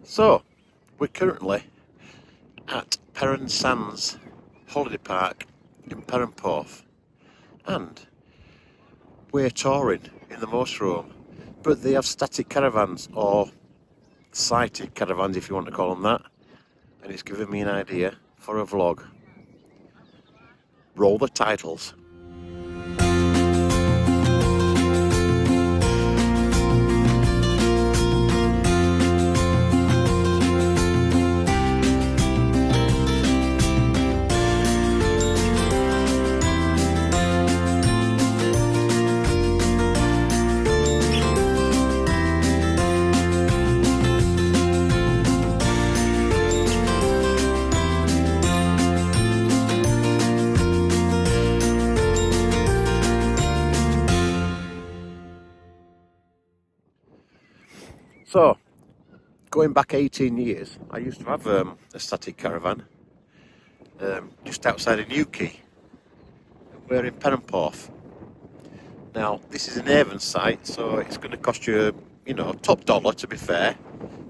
So, we're currently at Perran Sands Holiday Park in Perranporth, and we're touring in the Motorhome, but they have static caravans, or sighted caravans if you want to call them that, and it's given me an idea for a vlog. Roll the titles. So, going back 18 years, I used to have a static caravan just outside of Newquay. We're in Perranporth. Now, this is an Avon site, so it's going to cost you, top dollar to be fair,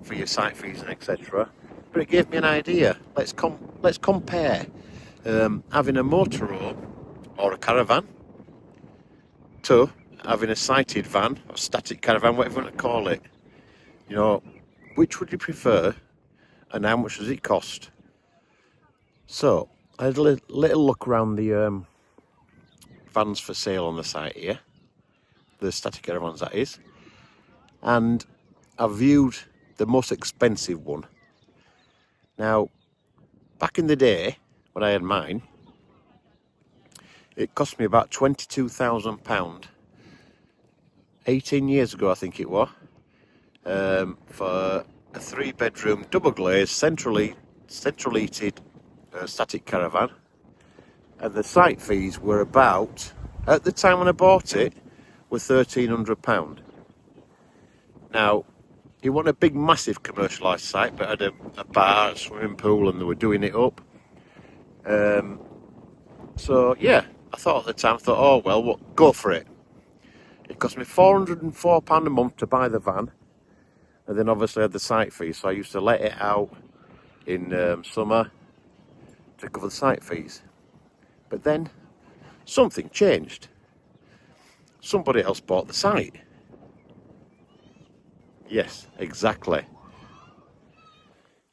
for your site fees and etc. But it gave me an idea. Let's compare having a motorhome or a caravan to having a sighted van or static caravan, whatever you want to call it. Which would you prefer, and how much does it cost? So I had a little look around the vans for sale on the site here, the static caravans that is, and I viewed the most expensive one. Now, back in the day when I had mine, it cost me about £22,000. 18 years ago, I think it was, for a 3-bedroom, double glazed, central heated static caravan, and the site fees were about, at the time when I bought it, were £1,300. Now, it wasn't a big, massive commercialised site, but it had a bar, a swimming pool, and they were doing it up. So yeah, I thought at the time, oh well, go for it. It cost me £404 a month to buy the van, and then obviously I had the site fees, so I used to let it out in summer to cover the site fees. But then something changed. Somebody else bought the site. Yes, exactly.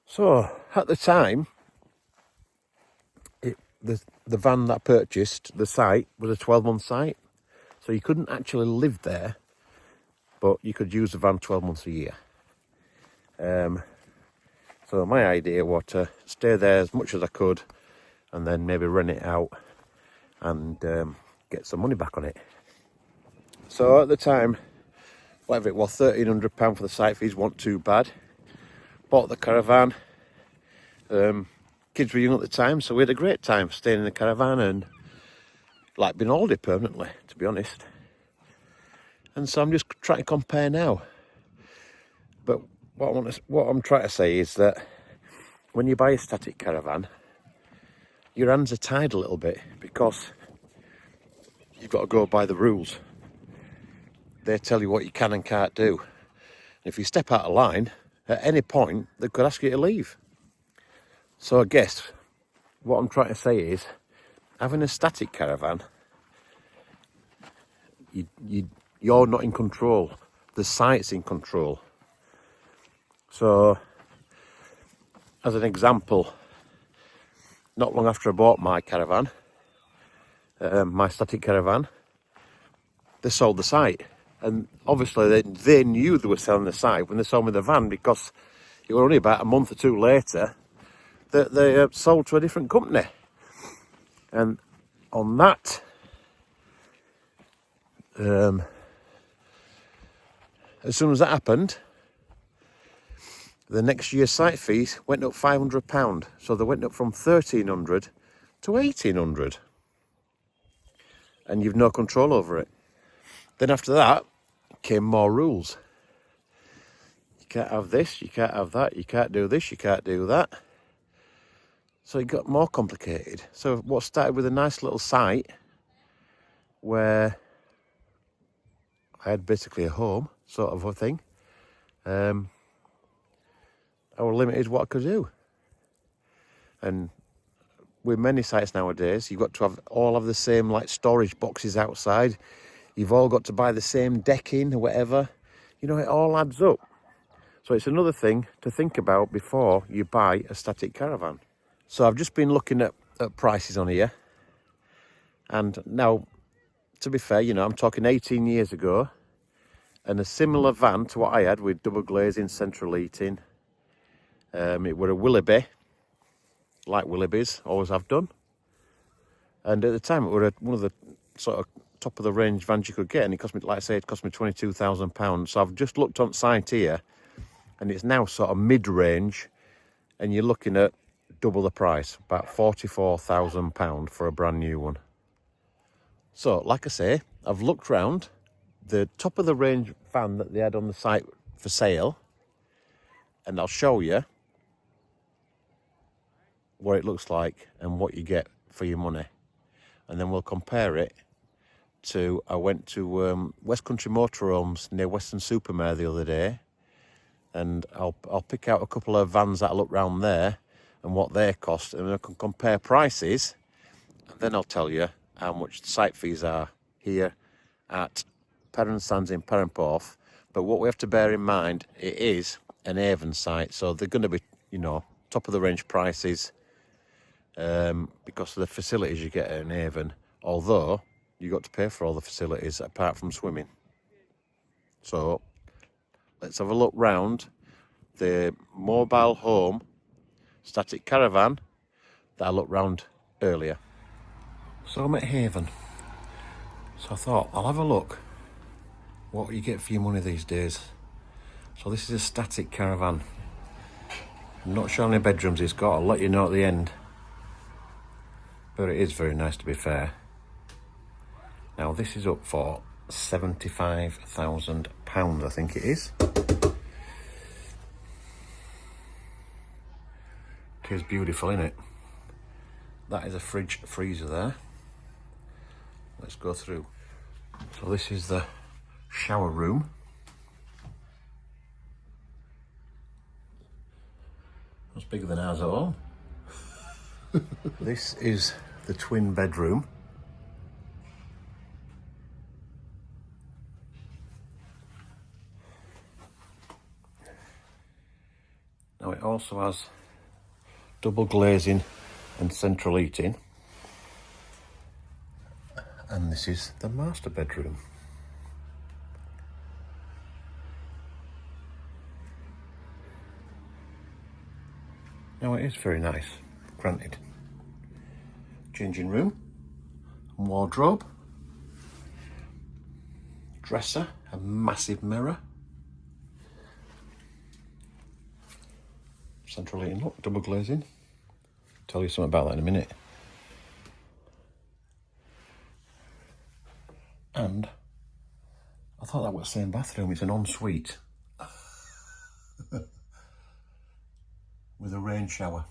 So at the time, the van that I purchased, the site, was a 12-month site. So you couldn't actually live there, but you could use the van 12 months a year. So my idea was to stay there as much as I could, and then maybe rent it out and get some money back on it. So at the time, whatever it was, £1,300 for the site fees wasn't too bad. Bought the caravan. Kids were young at the time, so we had a great time staying in the caravan and like being holiday permanently, to be honest. And so I'm just trying to compare now. But what I'm trying to say is that when you buy a static caravan, your hands are tied a little bit because you've got to go by the rules. They tell you what you can and can't do. And if you step out of line, at any point, they could ask you to leave. So I guess what I'm trying to say is, having a static caravan, you're not in control. The site's in control. So, as an example, not long after I bought my caravan, my static caravan, they sold the site. And obviously they knew they were selling the site when they sold me the van, because it was only about a month or two later that they sold to a different company. And on that, as soon as that happened, the next year's site fees went up £500. So they went up from £1,300 to £1,800. And you've no control over it. Then after that came more rules. You can't have this, you can't have that, you can't do this, you can't do that. So it got more complicated. So what started with a nice little site where I had basically a home sort of a thing, I was limited what I could do. And with many sites nowadays, you've got to all have the same like storage boxes outside. You've all got to buy the same decking or whatever. You know, it all adds up. So it's another thing to think about before you buy a static caravan. So I've just been looking at prices on here. And now, to be fair, you know, I'm talking 18 years ago. And a similar van to what I had with double glazing, central heating. It were a Willoughby, like Willoughbys, always have done. And at the time, it were one of the sort of top of the range vans you could get. And it cost me, like I say, it cost me £22,000. So I've just looked on site here. And it's now sort of mid-range, and you're looking at double the price, about £44,000 for a brand new one. So, like I say, I've looked round the top of the range van that they had on the site for sale, and I'll show you what it looks like and what you get for your money. And then we'll compare it to, I went to West Country Motorhomes near Weston-super-Mare the other day, and I'll pick out a couple of vans that I look round there and what they cost, and I can compare prices, and then I'll tell you how much the site fees are here at Perran Sands in Perranporth. But what we have to bear in mind, it is an Avon site, so they're going to be, you know, top of the range prices because of the facilities you get at an Avon, although you got to pay for all the facilities apart from swimming. So let's have a look round the mobile home static caravan that I looked round earlier. So I'm at Haven. So I thought I'll have a look what you get for your money these days. So this is a static caravan. I'm not sure how many bedrooms it's got, I'll let you know at the end. But it is very nice, to be fair. Now this is up for £75,000, I think it is. It is beautiful, isn't it? That is a fridge freezer there. Let's go through. So this is the shower room. It's bigger than ours at all. This is the twin bedroom. Now it also has double glazing and central heating. And this is the master bedroom. Now it is very nice, granted. Changing room, wardrobe, dresser, a massive mirror. Central heating, look, double glazing. Tell you something about that in a minute. And I thought that was the same bathroom, it's an ensuite. With a rain shower.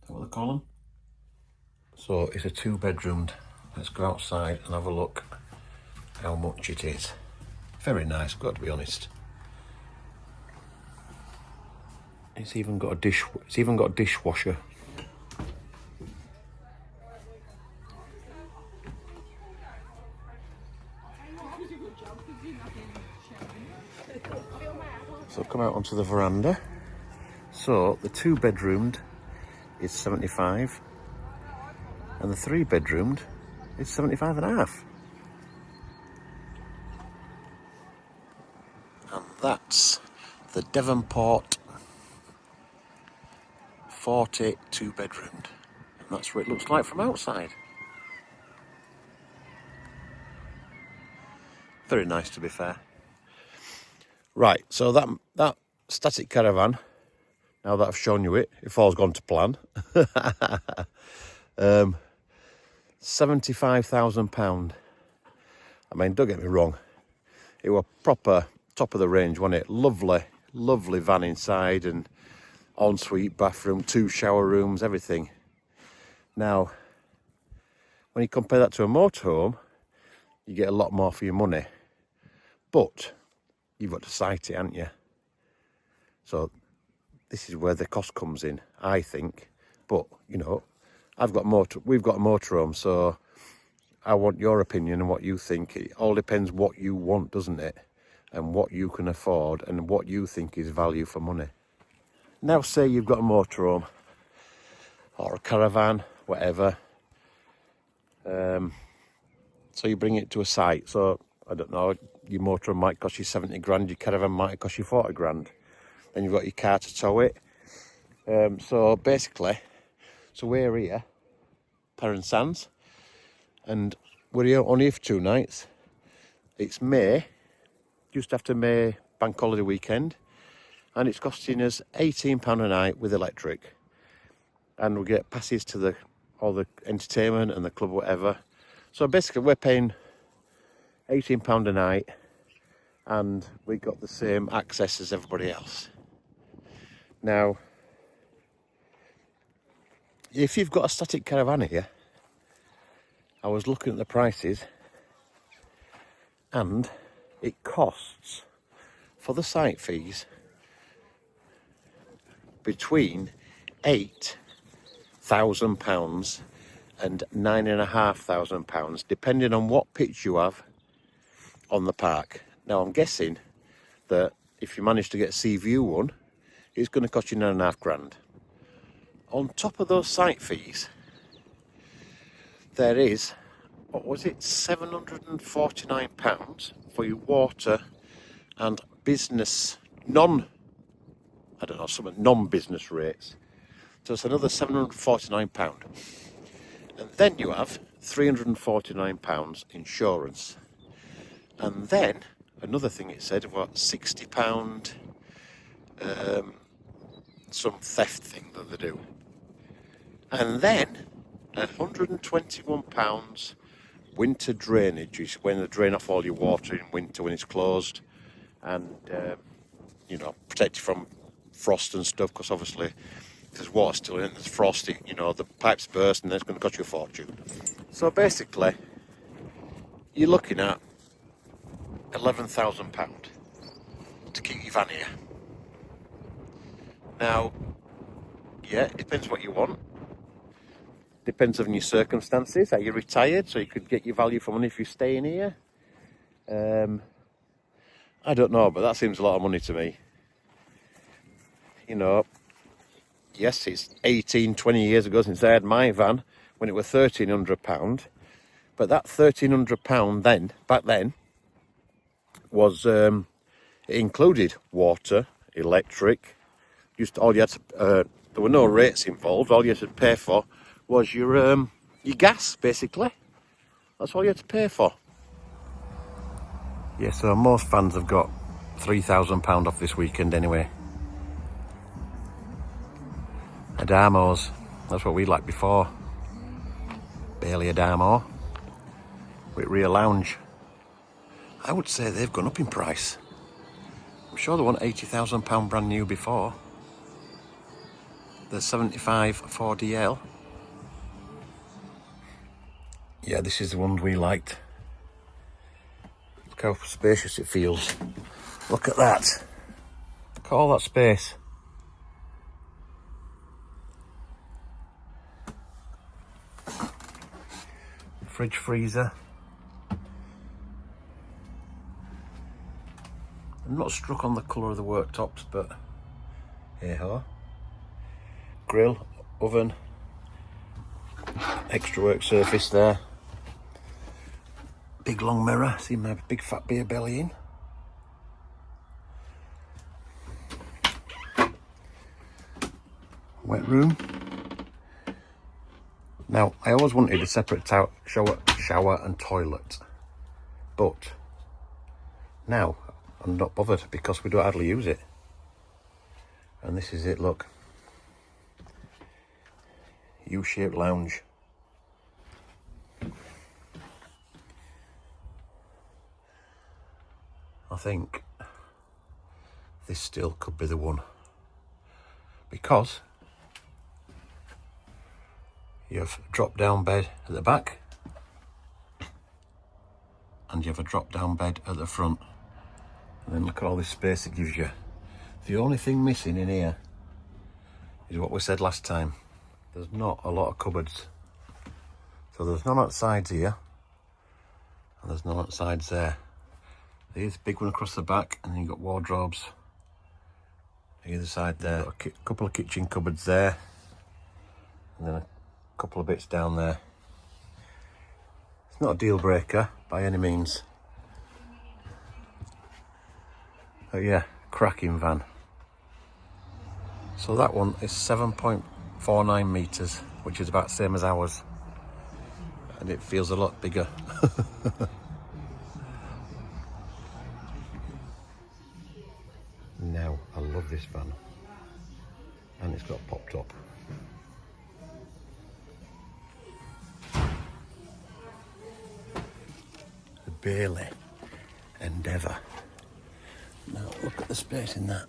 Is that what they call them? So it's a 2-bedroomed. Let's go outside and have a look how much it is. Very nice, got to be honest. It's even got a dishwasher. So come out onto the veranda. So the 2-bedroomed is 75, and the 3-bedroomed is 75.5. And that's the Perranporth 42-bedroomed. And that's what it looks like from outside. Very nice, to be fair. Right, so that static caravan, now that I've shown you it, if all's gone to plan, £75,000. I mean, don't get me wrong, it was proper top of the range, wasn't it? Lovely, lovely van inside, and ensuite bathroom, 2 shower rooms, everything. Now, when you compare that to a motorhome, you get a lot more for your money. But you've got to site it, haven't you? So this is where the cost comes in, I think. But, you know, we've got a motorhome, so I want your opinion and what you think. It all depends what you want, doesn't it? And what you can afford and what you think is value for money. Now, say you've got a motorhome or a caravan, whatever. So you bring it to a site. So, I don't know, your motorhome might cost you 70 grand, your caravan might cost you 40 grand. Then you've got your car to tow it. So basically, we're here, Perran Sands, and we're here only for 2 nights. It's May, just after May bank holiday weekend, and it's costing us £18 a night with electric. And we get passes to all the entertainment and the club, whatever. So basically, we're paying £18 a night, and we got the same access as everybody else. Now, if you've got a static caravan here, I was looking at the prices, and it costs, for the site fees, between £8,000 and £9,500, depending on what pitch you have on the park. Now, I'm guessing that if you manage to get a sea view one, it's going to cost you £9.5 grand. On top of those site fees, there is, what was it, £749 for your water and business, non-business rates. So it's another £749. And then you have £349 insurance. And then, another thing it said, about £60, some theft thing that they do. And then £121 winter drainage, is when they drain off all your water in winter when it's closed, and you know, protect you from frost and stuff, because obviously if there's water still in it, there's frost, you know, the pipes burst and then it's going to cost you a fortune. So basically, you're looking at £11,000 to keep your van here. Now, yeah, it depends what you want. Depends on your circumstances. Are you retired, so you could get your value for money if you're staying here? I don't know, but that seems a lot of money to me. You know, yes, it's 18, 20 years ago since I had my van, when it was £1,300. But that £1,300 then, back then, was, it included water, electric, all you had to, there were no rates involved. All you had to pay for was your gas, basically. That's all you had to pay for. Yeah, so most fans have got £3,000 off this weekend anyway. Adamos, that's what we liked before. Barely Adamo. With rear lounge. I would say they've gone up in price. I'm sure they want £80,000 brand new before. The 75 4DL. Yeah, this is the one we liked. Look how spacious it feels. Look at that. Look at all that space. Fridge, freezer. I'm not struck on the colour of the worktops, but hey ho. Grill, oven, extra work surface there. Big long mirror, see my big fat beer belly in. Wet room. Now, I always wanted a separate shower and toilet, but now I'm not bothered because we don't hardly use it. And this is it, look. U-shaped lounge. I think this still could be the one, because you have a drop-down bed at the back and you have a drop-down bed at the front, and then look at all this space it gives you. The only thing missing in here is what we said last time. There's not a lot of cupboards. So there's none at sides here, and there's none at sides there. There's a big one across the back, and then you've got wardrobes either side there. Got a couple of kitchen cupboards there, and then a couple of bits down there. It's not a deal breaker by any means. But yeah, cracking van. So that one is 7.49 metres, which is about the same as ours. And it feels a lot bigger. Now, I love this van. And it's got pop top. The Bailey Endeavour. Now, look at the space in that.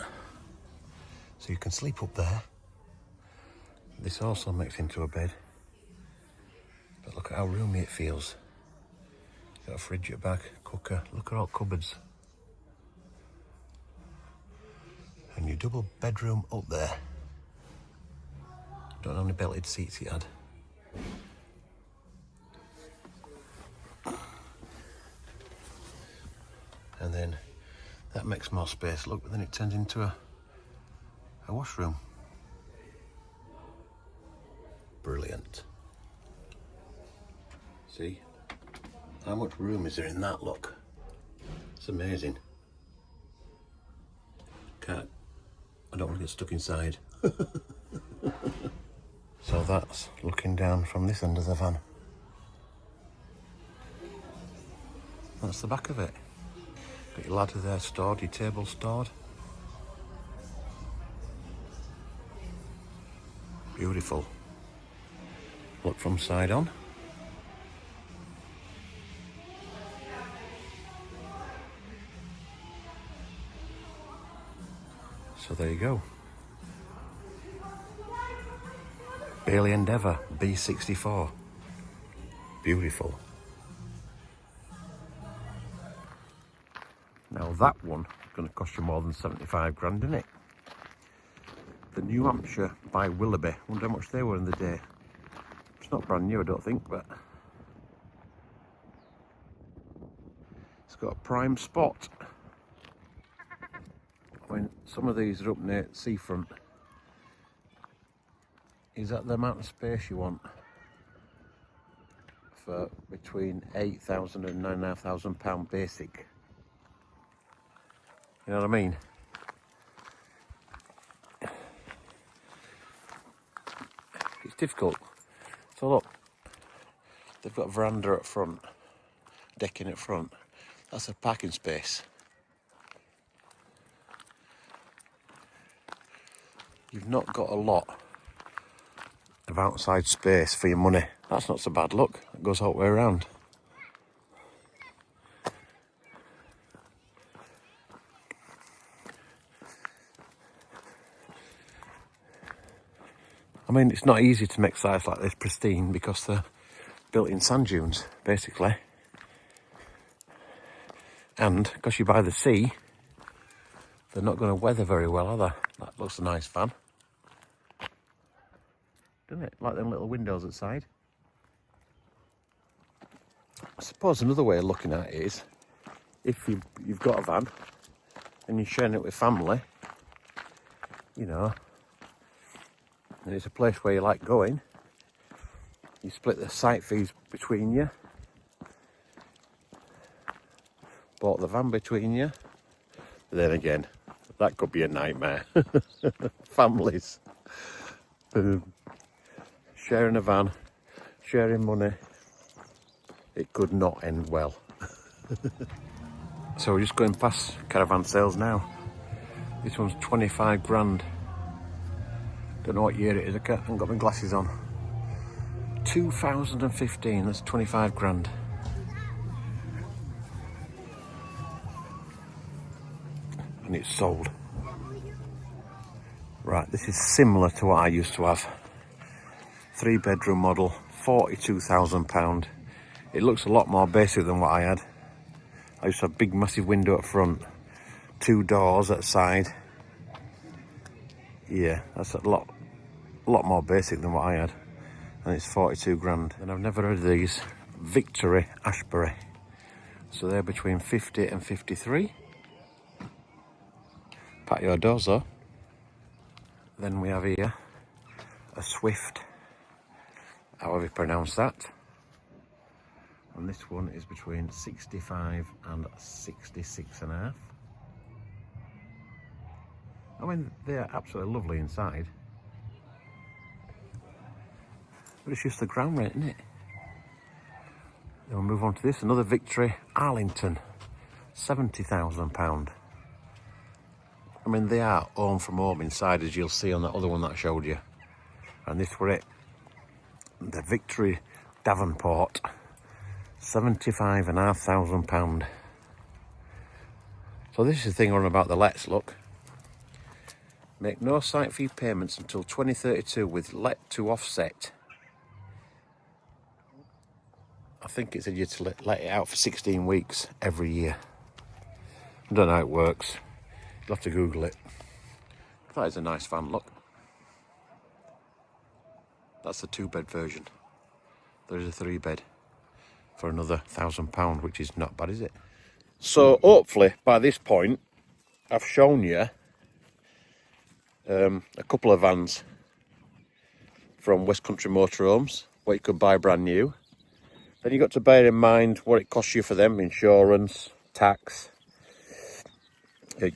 So you can sleep up there. This also makes into a bed. But look at how roomy it feels. Got a fridge at the back, cooker, look at all cupboards. And your double bedroom up there. Don't know how many belted seats it had. And then that makes more space, look, but then it turns into a washroom. Brilliant. See? How much room is there in that, look? It's amazing. I don't want to get stuck inside. So that's looking down from this end of the van. That's the back of it. Got your ladder there stored, your table stored. Beautiful. Look from side on. So there you go. Bailey Endeavour B64. Beautiful. Now that one is going to cost you more than 75 grand, isn't it? The New Hampshire by Willoughby. Wonder how much they were in the day. It's not brand new, I don't think, but it's got a prime spot. When some of these are up near seafront, is that the amount of space you want for between £8,000 and £9,500 basic? You know what I mean? It's difficult. So look, they've got a veranda at front, decking at front. That's a parking space. You've not got a lot of outside space for your money. That's not so bad, look. It goes all the way around. I mean, it's not easy to make sites like this pristine because they're built in sand dunes, basically. And because you're by the sea, they're not going to weather very well, are they? That looks a nice van. Doesn't it? Like them little windows at the side. I suppose another way of looking at it is, if you've got a van and you're sharing it with family, you know, and it's a place where you like going, you split the site fees between you, bought the van between you, but then again, that could be a nightmare. Families. Sharing a van, sharing money, it could not end well. So we're just going past caravan sales now. This one's 25 grand. Don't know what year it is, I haven't got my glasses on. 2015, that's 25 grand. And it's sold. Right, this is similar to what I used to have. 3-bedroom model, £42,000. It looks a lot more basic than what I had. I used to have a big massive window at front, 2 doors at the side. Yeah, that's a lot a lot more basic than what I had, and it's 42 grand. And I've never heard of these Victory Ashbury, so they're between 50 and 53. Patio doors though. Then we have here a Swift, however you pronounce that, and this one is between 65 and 66 and a half. I mean, they're absolutely lovely inside, but it's just the ground rent, isn't it? Then we'll move on to this, another Victory Arlington, £70,000. I mean, they are home from home inside, as you'll see on that other one that I showed you. And this were it, the Victory Davenport, £75,500. So this is the thing on about the lets, look. Make no site fee payments until 2032 with let to offset. I think it said you to let it out for 16 weeks every year. I don't know how it works. You'll have to Google it. That is a nice van, look. That's the 2-bed version. There is a 3-bed for another £1,000, which is not bad, is it? So hopefully by this point I've shown you a couple of vans from West Country Motorhomes, what you could buy brand new. Then you've got to bear in mind what it costs you for them, insurance, tax,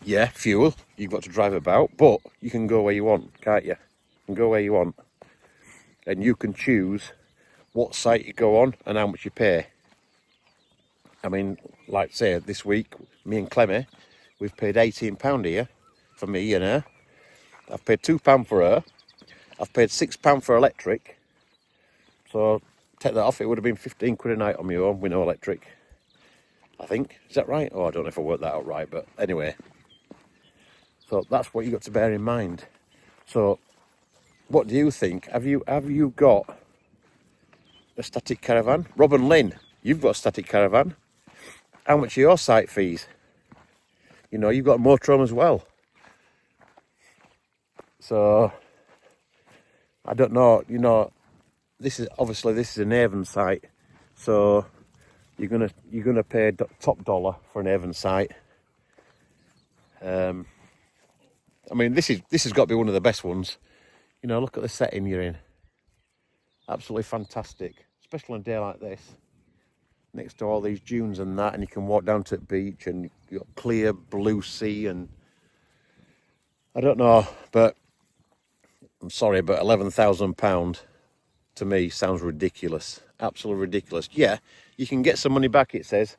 yeah, fuel. You've got to drive about, but you can go where you want, can't you? You can go where you want, and you can choose what site you go on and how much you pay. I mean, like say this week, me and Clemmy, we've paid £18 here for me and her. I've paid £2 for her. I've paid £6 for electric. So take that off, it would have been 15 quid a night on my own with no electric, I think. Is that right? Oh, I don't know if I worked that out right, but anyway. So that's what you got to bear in mind. So what do you think? Have you got a static caravan? Rob and Lynn, you've got a static caravan. How much are your site fees? You know, you've got a motorhome as well. So I don't know, you know, this is an Avon site, so you're gonna pay top dollar for an Avon site. I mean, this has got to be one of the best ones. You know, look at the setting you're in. Absolutely fantastic, especially on a day like this, next to all these dunes and that, and you can walk down to the beach and you've got clear blue sea. And I don't know, but I'm sorry, but £11,000 to me sounds ridiculous. Absolutely ridiculous. Yeah, you can get some money back, it says.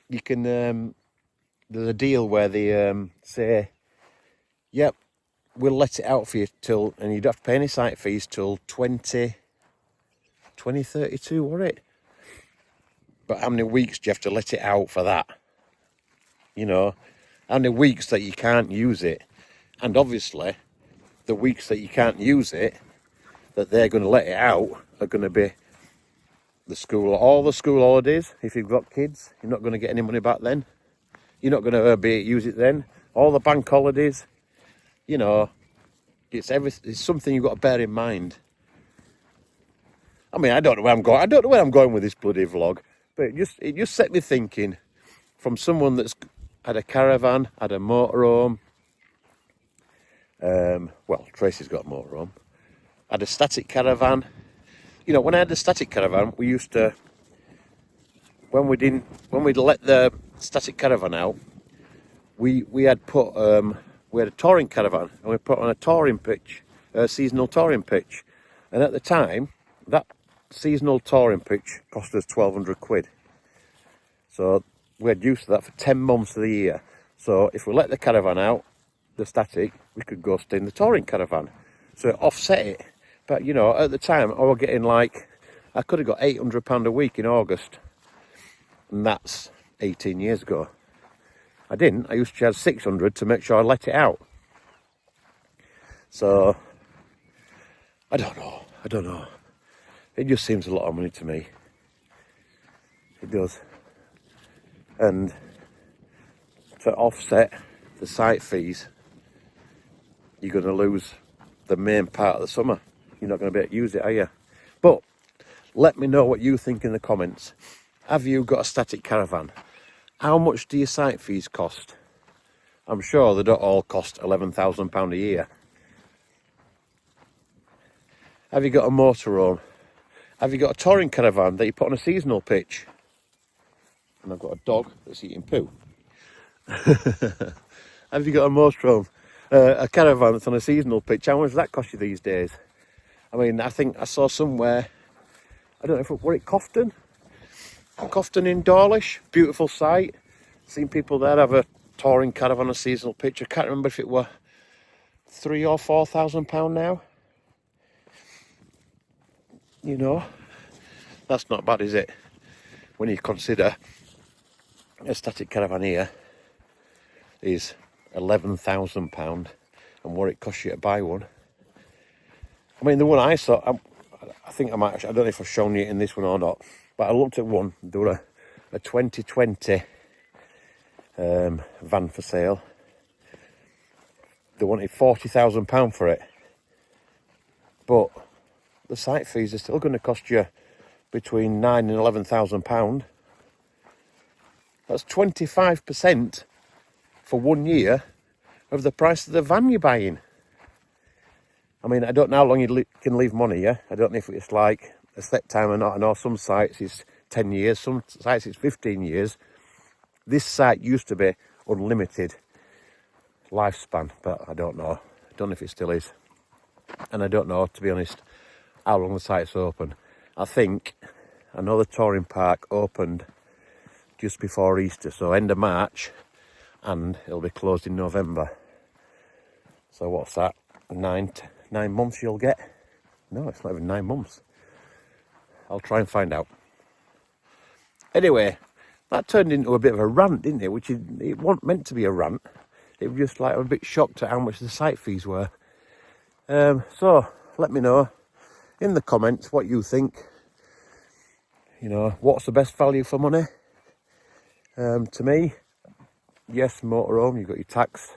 You can, there's a deal where they say, yep, we'll let it out for you till, and you don't have to pay any site fees till 2032, were it? But how many weeks do you have to let it out for that? You know, how many weeks that you can't use it? And obviously, the weeks that you can't use it, that they're going to let it out, are going to be all the school holidays. If you've got kids, you're not going to get any money back then. You're not going to use it then. All the bank holidays, you know, it's something you've got to bear in mind. I mean, I don't know where I'm going. I don't know where I'm going with this bloody vlog, but it just set me thinking. From someone that's had a caravan, had a motorhome. Well, Tracy's got a motorhome. Had a static caravan. You know, when I had the static caravan, we used to, when we'd let the static caravan out, we had a touring caravan, and we put on a touring pitch, a seasonal touring pitch, and at the time that seasonal touring pitch cost us 1,200 quid. So we had used to that for 10 months of the year. So if we let the caravan out, the static, we could go stay in the touring caravan. So it offset it. But, you know, at the time, I was getting I could have got £800 a week in August. And that's 18 years ago. I didn't. I used to charge 600 to make sure I let it out. So, I don't know. It just seems a lot of money to me. It does. And to offset the site fees, you're going to lose the main part of the summer. you're not going to be able to use it, are you? But let me know what you think in the comments. Have you got a static caravan? How much do your site fees cost? I'm sure they don't all cost £11,000 a year. Have you got a motorhome? Have you got a touring caravan that you put on a seasonal pitch? And I've got a dog that's eating poo. Have you got a motorhome? A caravan that's on a seasonal pitch? How much does that cost you these days? I mean, I think I saw somewhere, I don't know if it were Cofton? Cofton in Dawlish, beautiful site. Seen people there have a touring caravan on a seasonal pitch. I can't remember if it were £3,000 or £4,000 now. You know, that's not bad, is it? When you consider a static caravan here is £11,000 and what it costs you to buy one. I mean, the one I saw, I think I might, I don't know if I've shown you in this one or not, but I looked at one, there were a 2020 van for sale. They wanted £40,000 for it, but the site fees are still going to cost you between £9,000 and £11,000. That's 25% for 1 year of the price of the van you're buying. I mean, I don't know how long you can leave money, yeah? I don't know if it's like a set time or not. I know some sites it's 10 years, some sites it's 15 years. This site used to be unlimited lifespan, but I don't know. I don't know if it still is. And I don't know, to be honest, how long the site's open. I know the touring park opened just before Easter, so end of March, and it'll be closed in November. So what's that? 9 months you'll get? No, it's not even 9 months. I'll try and find out. Anyway, that turned into a bit of a rant, didn't it? Which it wasn't meant to be a rant. It was just like I'm a bit shocked at how much the site fees were. So let me know in the comments what you think. You know, what's the best value for money? To me, yes, motorhome, you've got your tax,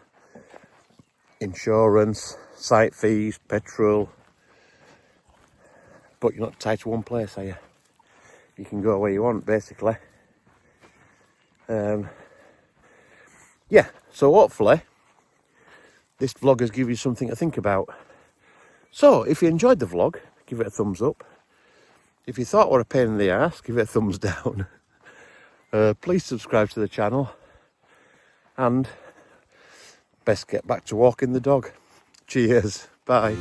insurance, site fees, petrol, but you're not tied to one place, are you? You can go where you want, basically. Yeah, so hopefully this vlog has given you something to think about. So if you enjoyed the vlog, give it a thumbs up. If you thought what a pain in the ass, give it a thumbs down. Please subscribe to the channel, and best get back to walking the dog. Cheers, bye.